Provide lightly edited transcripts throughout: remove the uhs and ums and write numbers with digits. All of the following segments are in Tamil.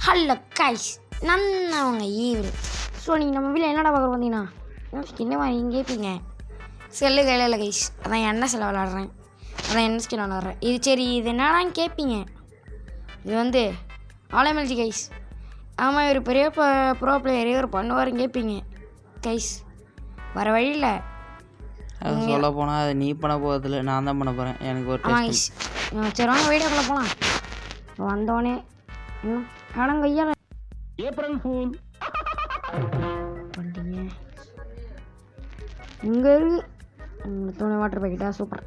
ஹலோ கைஸ் நான் அவங்க ஈவில். ஸோ நீங்கள் நம்ம வீட்டில் என்னடா பார்க்குற பார்த்தீங்கன்னா என்ன வாங்கி கேட்பீங்க. செல்லு கையில் இல்லை கைஸ், அதான் என்ன செல்ல விளாட்றேன், அதான் என்ன ஸ்கின் விளாட்றேன். இது சரி இது என்னடான்னு கேட்பீங்க. இது வந்து ஆலமெல்ஜி கைஸ். ஆமாம் இவர் பெரிய ப்ரோ பிளேயர், இவர் பண்ணுவாருன்னு கேட்பீங்க கைஸ். வர வழியில் அது சொல்ல போனால் அது நீ பண்ண போகிறதில்ல, நான் தான் பண்ண போகிறேன். எனக்கு ஒரு ஆமாம் கைஸ். சரி வாங்க வீடியோக்குள்ளே போகலாம். வந்தோடனே இன்னும் கடங்க ஐயா ஏப்ரல் ஃபூல் பண்ணிட்டீங்க. இங்கே இருக்கு துணி வாட்டர் பேக்கெட்டா, சூப்பர்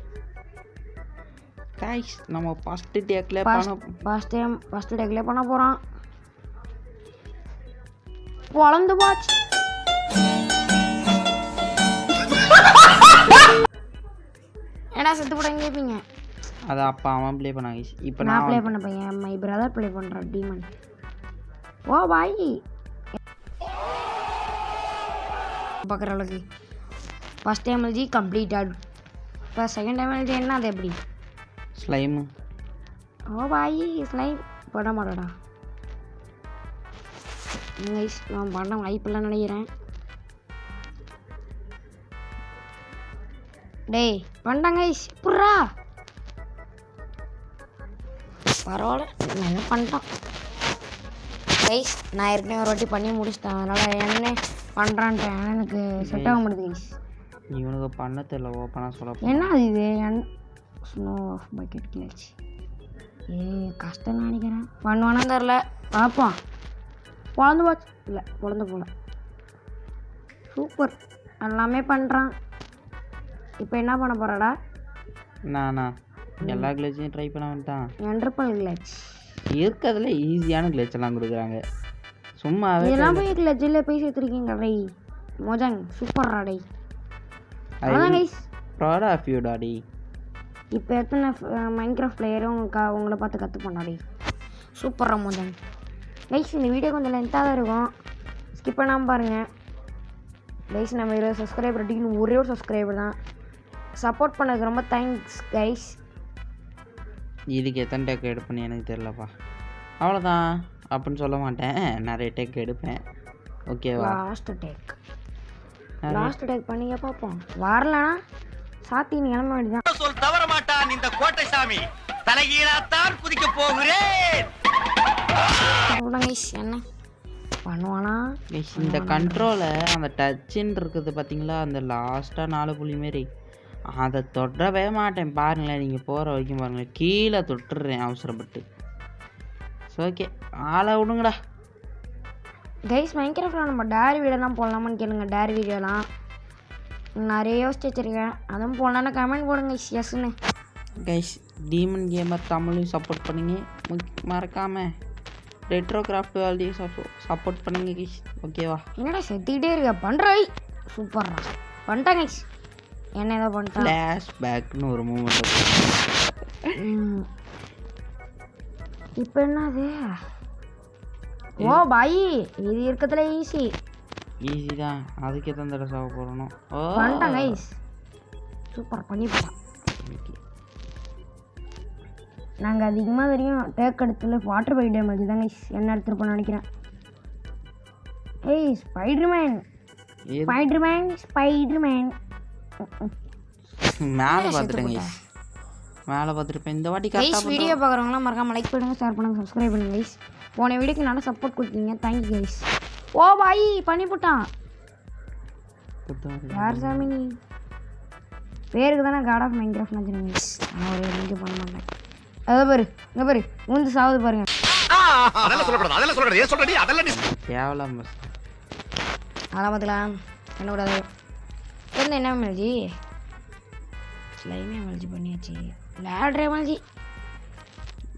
கைஸ். நம்ம ஃபஸ்ட்டு டேக்கில் ஃபஸ்ட்டு டேக்லேயே பண்ண போகிறோம். வளர்ந்து போச்சு. ஏடா செத்து போடாங்க கேட்பீங்க. அதை அப்போ அவன் ப்ளே பண்ணாங்க. இப்போ நான் ப்ளே பண்ண பையன், மை பிரதர் ப்ளே பண்ணுறான் டீமன். ஓ பாய் பார்க்குற அளவுக்கு ஃபஸ்ட் எம்எல்ஜி கம்ப்ளீட்டட். இப்போ செகண்ட் எம்எல்ஜி என்ன, அது எப்படி ஸ்லைமு? ஓ பாய் ஸ்லைம் பண்ண மாட்டோடா கைஸ். நான் பண்ண வாய்ப்பில்லைன்னு நினைக்கிறேன். டேய் பண்ணிட்டாங்க கைஸ். புர்ரா பரவாயில்ல நல்லா பண்ணிட்டான் கைஸ். நான் ஏற்கனவே ஒரு வாட்டி பண்ணி முடிச்சிட்டேன், அதனால் என்ன பண்ணுறான்ட்டேன். எனக்கு செட் ஆக முடியுது கைஸ். இவனுக்கு பண்ண தெரியல, ஓப்பனாக சொல்ல. என்ன அது இது ஸ்னோ ஆஃப் பக்கெட் கிளச். கஷ்டம் நினைக்கிறேன், பண்ணுவானு தெரில, பார்ப்போம். பொழந்து போச்சு, இல்லை பொழந்து போல. சூப்பர் எல்லாமே பண்ணுறான். இப்போ என்ன பண்ண போகிறாடா? நானா எல்லா கிளச்சையும் ட்ரை பண்ண வந்துட்டான். என்ட்ரப்பல் கிளச் இருக்கிறதுல ஈஸியான கிளச்செல்லாம் கொடுக்குறாங்க. சும்மா இதெல்லாம் போய் கிளச்சில் போய் சேர்த்துருக்கீங்க டை மோஜாங். சூப்பர்ரா டை. அதான் guys proud of you daddy. இப்போ எத்தனை மைன்கிராஃப்ட் பிளேயரும் உங்களை பார்த்து கற்றுப்போம் டாடி. சூப்பர்ரா மோஜாங். கைஸ் இந்த வீடியோ கொஞ்சம் லென்த்தாக தான் இருக்கும், ஸ்கிப் பண்ணாமல் பாருங்கள் கைஸ். நம்ம 20 சப்ஸ்கிரைபர் அடிக்கணும், ஒரே ஒரு சப்ஸ்கிரைபர் தான். சப்போர்ட் பண்ணதுக்கு ரொம்ப தேங்க்ஸ் கைஸ். இதுக்கு எத்தனை டேக் எடுப்பேன்னு எனக்கு தெரிலப்பா. அவ்வளோதான் அப்படின்னு சொல்ல மாட்டேன், நிறைய டேக் எடுப்பேன். ஓகேவா? லாஸ்ட் டேக் பண்ணிங்க பார்ப்போம். வரலனா சாத்தி நீ கிளம்ப வேண்டியதான். சொல் தவற மாட்டான் இந்த கோட்டை சாமி. தலைகீழாத்தான் குதிக்க போகிறேன். என்ன பண்ணுவானா இந்த கண்ட்ரோலை, அந்த டச்சுன்னு இருக்குது பார்த்தீங்களா, அந்த லாஸ்ட்டாக 4 புள்ளி மாரி, அதை தொடரவே மாட்டேன். பாருங்களேன், நீங்கள் போகிற வரைக்கும் பாருங்களேன், கீழே தொட்டுடுறேன் அவசரப்பட்டு. ஓகே ஆளை விடுங்கடா கைஸ். மைன்கிராஃப்டில் நம்ம டேரி வீடியோ தான் போடலாமான்னு கேளுங்க. டேரி வீடியோலாம் நிறைய யோசிச்சு வச்சுருக்கேன், அதுவும் போடலான்னு கமெண்ட் போடுங்க எஸ்ன்னு. கைஸ் டீமன் கேமர் தமிழையும் சப்போர்ட் பண்ணுங்க, மறக்காமல் ரெட்ரோ கிராஃப்ட் வேல்யூ சப்போர்ட் பண்ணுங்க கைஸ். ஓகேவா? என்னடா செத்துக்கிட்டே இருக்க பண்ணுறாய். சூப்பர்ரா பண்ணிட்டாங்க கைஸ். என்ன ஏதோ பண்ணிட்டேன், ஃப்ளாஷ் பேக்னு ஒரு மூமெண்ட். இப்போ என்னது? ஓ பாய் இது இருக்கிறதுல ஈஸி தான், அதுக்கே தான் தடவை சாக போகிறணும். ஓ பண்ணிட்டான் கைஸ். சூப்பர் பண்ணிவிட்டான். நாங்கள் அதிகமாக தெரியும் டேக் எடுத்துல வாட்டர் பைக் டேமேஜ் தான் கைஸ் என்ன எடுத்துருப்போம்னு நினைக்கிறேன். ஏய் ஸ்பைடர்மேன் மேலே பார்த்துட்டேங்க, மேலே பார்த்துருப்பேன். இந்த வாட்டி கரெக்டாக வீடியோ பார்க்குறவங்களாம் மறக்காம லைக் பண்ணுங்கள், ஷேர் பண்ணுங்கள், சப்ஸ்கிரைப் பண்ணுங்க கைஸ். போன வீடியோக்கு நல்லா சப்போர்ட் கொடுத்தீங்க, தேங்க்யூ கைஸ். ஓ பாய் பண்ணிவிட்டான். யார் சாமி நீ? பேருக்கு தானே காட் ஆஃப் மைன்கிராஃப்ட் வச்சுருங்க கைஸ், ஆனால் ஒரு வீடியோ பண்ண மாட்டேன். அதான் பாரு, இங்கே பாரு மூந்து சாவது பாருங்க. கேவலம் அதெல்லாம் பார்த்துக்கலாம், என்ன கூடாது. இருந்து என்ன எம்எல்ஜி ஸ்லைமே எம்எல்ஜி பண்ணியாச்சு. லேட்ரு எம்எல்ஜி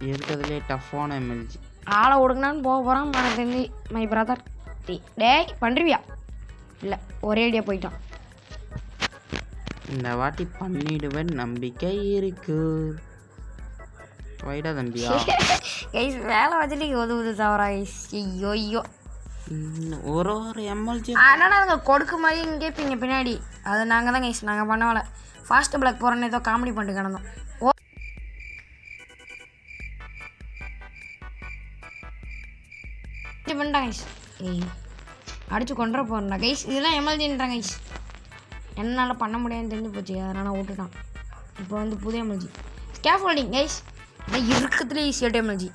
இருக்கிறதுலே டஃப்பான எம்எல்ஜி. ஆளை விடுங்கனான்னு போக போகிறான் எனக்கு தெரிஞ்சு மை பிரதர். டேய் பண்ணுறியா? இல்லை ஒரே ஐடியா போயிட்டான். இந்த வாட்டி பண்ணிடுவேன் நம்பிக்கை இருக்கு. வைடா தம்பியா கைஸ் வேலை வச்சுட்டு உதவுது தவறா கைஸ். ஐயோ ஐயோ ஒரு எம்எல்ஜி ஆனால் நாங்கள் கொடுக்கு மாதிரி இங்கே கேட்பீங்க பின்னாடி, அது நாங்கள் தான் கைஸ் நாங்கள் பண்ணவலை. ஃபாஸ்ட் பிளாக் போகிறோன்னு ஏதோ காமெடி பண்ணிட்டு கிடந்தோம். ஓ பண்ணிட்டாங்க கைஸ். ஏய் அடிச்சு கொண்டுற போகிறேன்டா கைஸ். இதெல்லாம் எம்எல்ஜின்றாங்க கைஸ். என்னால் பண்ண முடியாதுன்னு தெரிஞ்சு போச்சு, அதனால் விட்டுட்டான். இப்போ வந்து புது எம்எல்ஜி ஸ்கேஃபோல்டிங் கைஸ். அதான் இருக்கிறதுலே ஈஸியாக எம்எல்ஜி.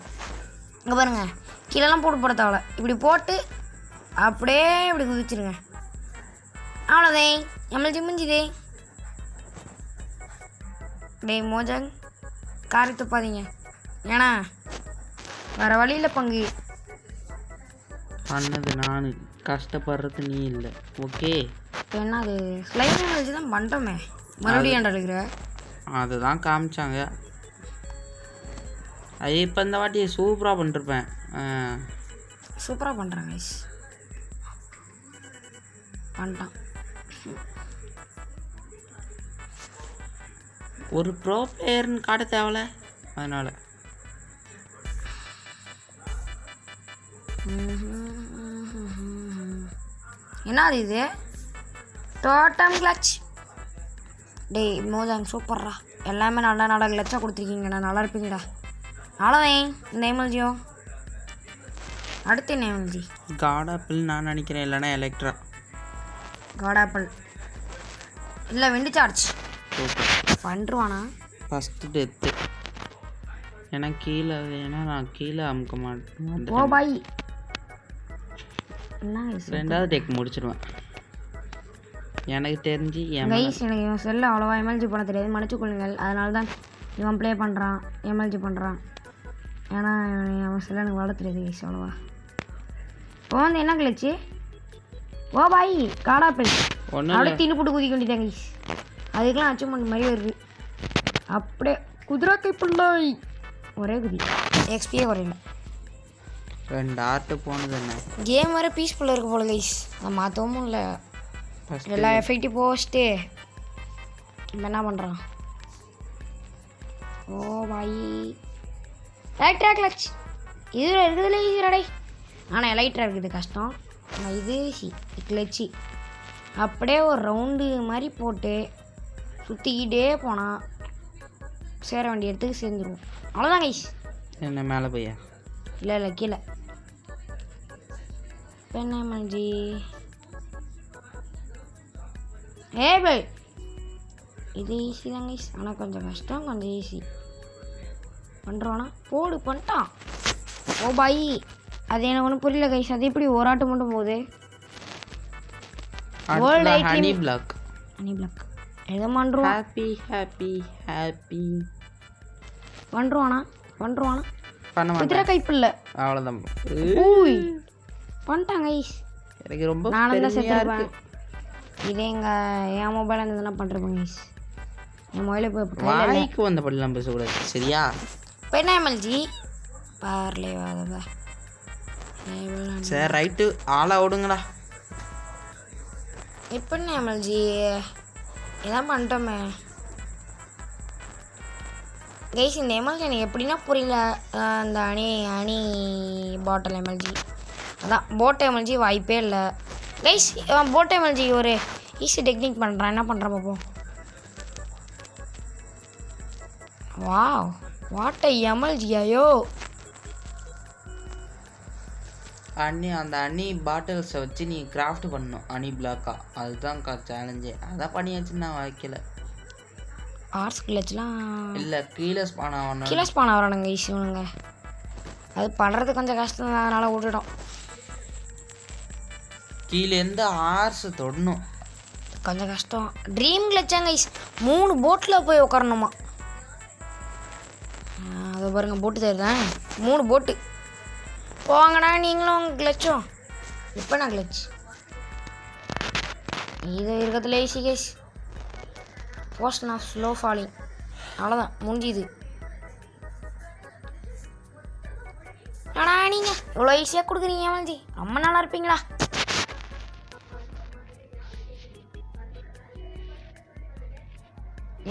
இங்கே பாருங்கள், கீழெல்லாம் போட தேவையில்ல. இப்படி போட்டு அப்படியே இப்படி குதிச்சிருங்க, அவ்வளோதே எம்எல்ஜி முடிஞ்சுதே. டேய் மோஜாங், காரி துப்பாதீங்க, ஏன்னா வேறு வழியில் பங்கு. பண்ணது நான், கஷ்டப்படுறது நீ இல்லை. ஓகே, இப்போ என்ன அது ஸ்லைம் எம்எல்ஜி தான் பண்ணுறோமே, மறுபடியும் ஏன்டா எடுக்கிற? அதுதான் காமிச்சாங்க. அது இப்போ இந்த வாட்டி சூப்பராக பண்ணிருப்பேன். சூப்பராக பண்ணுறாங்க கைஸ். பண்ணிட்டான். ஒரு ப்ரோ பிளேயர்னு காட்ட தேவையில்ல, அதனால். என்ன அது இது? டோட்டம் கிளட்ச். டேய் மோஜாங் சூப்பர்ரா, எல்லாமே நல்லா நல்லா கிளச்சாக கொடுத்துருக்கீங்கடா, நல்லா இருப்பீங்கடா. அவ்வளோதான் இந்த எம்எல்ஜியோ. அடுத்து என்ன எம்எல்ஜி? காட் ஆப்பிள் நான் நினைக்கிறேன், இல்லைன்னா எலக்ட்ரா. காட் ஆப்பிள் இல்லை, விண்டு சார்ஜ் பண்ணுருவானா? First death. ஏன்னா கீழே, ஏன்னா நான் கீழே அமுக்க மாட்டேன். ஓ பாய், என்ன ரெண்டாவது டெக் முடிச்சிடுவேன் எனக்கு தெரிஞ்சு. கைஸ் எனக்கு இவன் செல்ல அவ்வளோவா எம்எல்ஜி பண்ண தெரியாது, மன்னிச்சு கொள்ளுங்கள். அதனால தான் இவன் ப்ளே பண்ணுறான், எம்எல்ஜி பண்ணுறான். ஏன்னா அவன் செல்ல எனக்கு வளர தெரியாது கைஸ் அவ்வளோவா. இப்போ வந்து என்ன கிளச்சு? ஓ பாய் காடாப்பிள் அப்படியே தின்னு போட்டு குதிக்க வேண்டியதான் கைஸ். அதுக்கெலாம் அச்சீவ்மெண்ட் மாதிரி வருது. அப்படியே குதிரை கைப்பிள்ளாய் ஒரே குதி, எக்ஸ்பியே குறையில. 2 ஆர்ட்டு போனது என்ன கேம் வேறு பீஸ்ஃபுல்லாக இருக்க போல கைஸ். அதை மாற்றவும் இல்லை, எல்லா எஃபெக்டையும் போஸ்ட்டு இப்போ என்ன பண்ணுறான்? ஓ பாய் எலக்ட்ரா கிளச் இது இருக்குதுல ஈஸியாடை. ஆனால் எலக்ட்ரா இருக்குது கஷ்டம், ஆனால் இது கிளச்சி. அப்படியே ஒரு ரவுண்டு மாதிரி போட்டு சுற்றிக்கிட்டே போனால் சேர வேண்டிய இடத்துக்கு சேர்ந்துருவோம். அவ்வளோதான் கைஸ். என்ன மேலே போயா? இல்லை இல்லை கீழே. இப்போ என்ன மஞ்சி? ஏபிள் இது ஈஸி தான் கைஸ், ஆனால் கொஞ்சம் கஷ்டம், கொஞ்சம் ஈஸி. பண்ணுறோன்னா போடு பண்ணிட்டான். ஓ பாய், அது எனக்கு ஒன்றும் புரியல கைஸ். அது எப்படி ஒரு ஆட்டு மட்டும் போகுது? ஹனி பிளாக், ஹனி பிளாக் எதை பண்ணுறோம்? ஹாப்பி ஹாப்பி ஹாப்பி பண்ணுறோண்ணா பண்ணுறோண்ணா பண்ண குதிரை மாட்டேன். கைப்பில்லை அவ்வளோதான். ஊய் பண்ணிட்டாங்க கைஸ். எனக்கு ரொம்ப நானும் தான் பெருமையா செத்துருப்பேன். இருக்கு. இதே என் மொபைல் இருந்ததுன்னா பண்ணுறேன் கைஸ். என் மொபைலில் போய் வாய்க்கு வந்த படிலாம் பேசக்கூடாது சரியா? இப்போ என்ன எம்எல்ஜி பார்லே வாதா. சரி ரைட்டு, ஆளை விடுங்கடா. இப்போ என்ன எம்எல்ஜி இதான் பண்ணிட்டோமே கைஸ். இந்த எம்எல்ஜி எனக்கு எப்படின்னா புரியல. அந்த அணி பாட்டில் எம்எல்ஜி, அதான் போட் எம்எல்ஜி வாய்ப்பே இல்லை கைஸ். போட் எம்எல்ஜி ஒரு ஈஸி டெக்னிக் பண்ணுறான், என்ன பண்ணுறான் பார்ப்போம். வாவ் வாட் எம்எல்ஜி ஐயோ. அந்த அணி பாட்டில்ஸை வச்சு நீ கிராஃப்ட் பண்ணணும், அணி பிளாக்கா. அதுதான் சேலஞ்சே. அதான் பண்ணியாச்சு, நான் வைக்கல. ஆர்ட்ஸ் கிளச்லாம் இல்லை கீழே ஸ்பான் ஆகணும். கீழே ஸ்பான் ஆகிறானுங்க ஈஸி இவனுங்க. அது பண்ணுறது கொஞ்சம் கஷ்டம் தான், அதனால் விட்டுட்டோம். கீழேருந்து ஆர்ஸ் தொடணும், கொஞ்சம் கஷ்டம். ட்ரீம் கிளச்சாங்க கைஸ், 3 போட்டில் போய் உட்காரணுமா. அதை பாருங்கள், போட்டு தருதேன் 3 போட்டு. போங்கடா நீங்களும் உங்கள் கிளச்சும். இப்போ நான் கிளச் இது இருக்கிறதுல ஈஸி கைஸ். போஸ்ட் நான் ஸ்லோ ஃபாலிங், அவ்வளோதான் முடிஞ்சுது. ஆனால் நீங்கள் இவ்வளோ ஈஸியாக கொடுக்குறீங்க ஏமாஞ்சி, ரொம்ப நல்லா இருப்பீங்களா?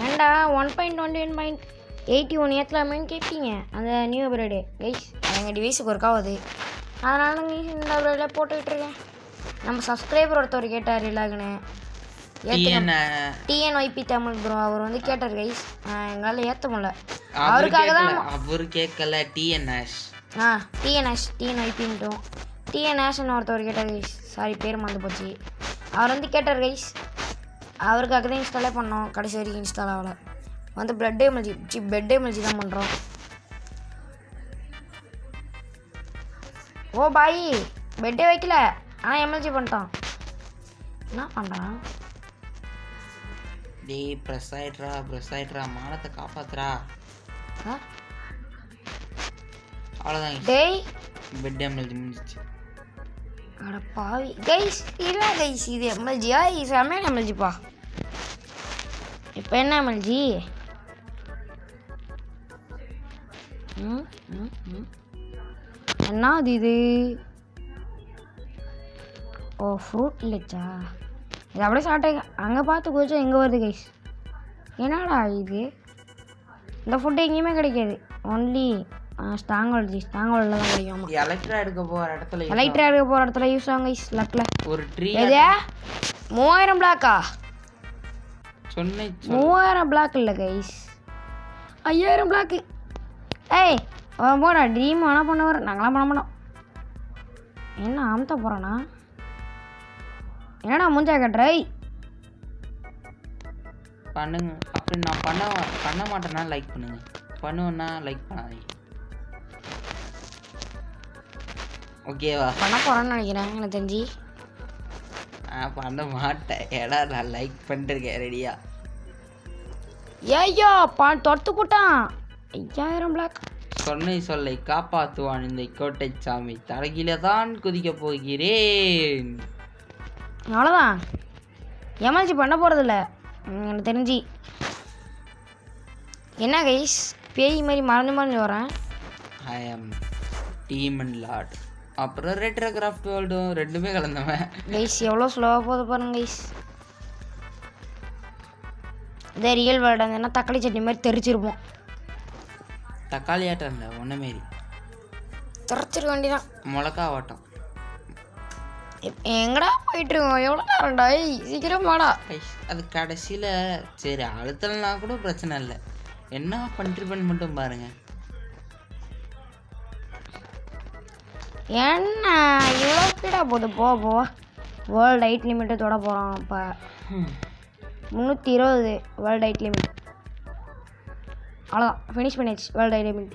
ஏன்டா 1.21.81 ஏற்றலாமேன்னு கேட்பீங்க. அந்த நியூ அப்கிரேடு கைஸ், அது எங்கள் டிவைஸுக்கு ஒர்க் ஆகுது, அதனால நாங்கள் இந்த அப்கிரேடில் போட்டுக்கிட்டுருக்கேன். நம்ம சப்ஸ்கிரைபர் ஒருத்தவர் கேட்டார் இல்லாகன்னு, டிஎன்ஒய்பி தமிழ் ப்ரோ. அவர் வந்து கேட்டார் கைஸ், எங்களால் ஏற்ற முடியல. அவருக்காக தான். அவர் கேட்கல, டிஎன்எஸ் டிஎன்ஒய்பி மட்டும் டிஎன்ஆஷன் ஒருத்தவர் கேட்டார் கைஸ். சாரி பேர் மறந்து போச்சு. அவர் வந்து கேட்டார் கைஸ். அவருக்காக தான் இன்ஸ்டாலே பண்ணோம். கடைசி வரைக்கும் இன்ஸ்டால் ஆகலை. வந்து பெட் எமர்ஜி தான் பண்ணுறோம். ஓ பாய் பெட்டே வைக்கல, ஆனால் எம்எல்ஜி பண்ணிட்டான். என்ன பண்ணுறான்? டேய் ப்ரெஸ் ஆயிட்ரா மானத்தை காப்பாத்துறா. அவ்வளோதான் டேய் பெட் எம்எல்ஜி முடிஞ்சிச்சு. அட பாவி கைஸ், இல்லை கைஸ் இது எம்எல்ஜியா? இது செம்மையான எம்எல்ஜிப்பா. இப்போ என்ன எம்எல்ஜி? என்ன அது இது? ஓ ஃப்ரூட் இல்லைச்சா? இது அப்படியே சாப்பிட்டே அங்கே பார்த்து குதிச்சா எங்கே வருது கைஸ்? என்னடா இது? இந்த ஃபுட்டு எங்கேயுமே கிடைக்காது. ஒன்லி ஸ்டாங்கோல்டில் தான் கிடைக்கும். எலக்ட்ரா எடுக்க போகிற இடத்துல யூஸ் ஆகும் கைஸ். லக்கில் ஒரு ட்ரீ. எது 3000 பிளாக்கா? சொன்னேன் 3000 பிளாக் இல்லை கைஸ், 5000 பிளாக்கு. ஏய் அவன் போடா, ட்ரீம் வேணா பண்ணுவார், நாங்களாம் பண்ண மாட்டோம். என்ன அமுத்த போகிறானா? என்னடா மூஞ்சா கட்டுற? பண்ணுங்க. அப்படி நான் பண்ண மாட்டேன்னா லைக் பண்ணுங்க, பண்ணுவேன்னா லைக் பண்ணாதீங்க. ஓகேவா? பண்ண போகிறான்னு நினைக்கிறேன் எனக்கு தெரிஞ்சு. நான் பண்ண மாட்டேன், ஏடா நான் லைக் பண்ணிருக்கேன் ரெடியா. ஐயோ தொடுத்து போட்டான். 5000 பிளாக். சொன்னை சொல்லை காப்பாற்றுவான் இந்த கோட்டை சாமி. தலகில தான் குதிக்க போகிறேன். அவ்வளோதான், எமர்ஜி பண்ண போகிறதில்ல எனக்கு தெரிஞ்சு. என்ன கைஸ் பேய் மாதிரி மறந்து வரேன். ஐ ஆம் டீமன் லார்ட். அப்புறம் ரெட்ரோ கிராஃப்ட் வேர்ல்டும் ரெண்டுமே கலந்தவன். கைஸ் எவ்வளோ ஸ்லோவாக போகுது பாருங்க கைஸ். இதே ரியல் வேர்ல்டு இருந்ததுன்னா தக்காளி சட்னி மாதிரி தெரிச்சிருப்போம். தக்காளி ஆட்டம் இல்லை, ஒன்று மாரி திறச்சிருக்க வேண்டியதான். மிளகா ஆட்டம். எங்கடா போயிட்டு இருக்கோம்? எவ்வளோ நேரம்டா? சீக்கிரம் வாடா. அது கடைசியில் சரி அழுத்தலைனா கூட பிரச்சனை இல்லை, என்ன கண்ட்ரிபியூட் மட்டும் பாருங்க. என்ன இவ்வளோ ஸ்பீடாக போகுது? போ வேர்ல்டு ஹைட் லிமிட்டை தொட போகிறோம். இப்போ 320 வேர்ல்டு ஹைட் லிமிட். அவ்வளோதான், ஃபினிஷ் பண்ணியாச்சு வேர்ல்டு ஹைட் லிமிட்.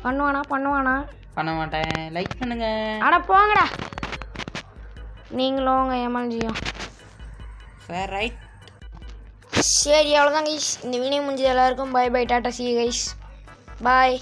பண்ணுவானா? பண்ண மாட்டேன். லைக் பண்ணுங்க. ஆனால் போங்கடா நீங்களும் உங்கள் எம்எல்ஜியும். ரைட். சரி அவ்வளோதான் கைஸ், இந்த வீடியோ முடிஞ்சது. எல்லாருக்கும் பை பை, டாட்டா, சி கைஸ், பாய்.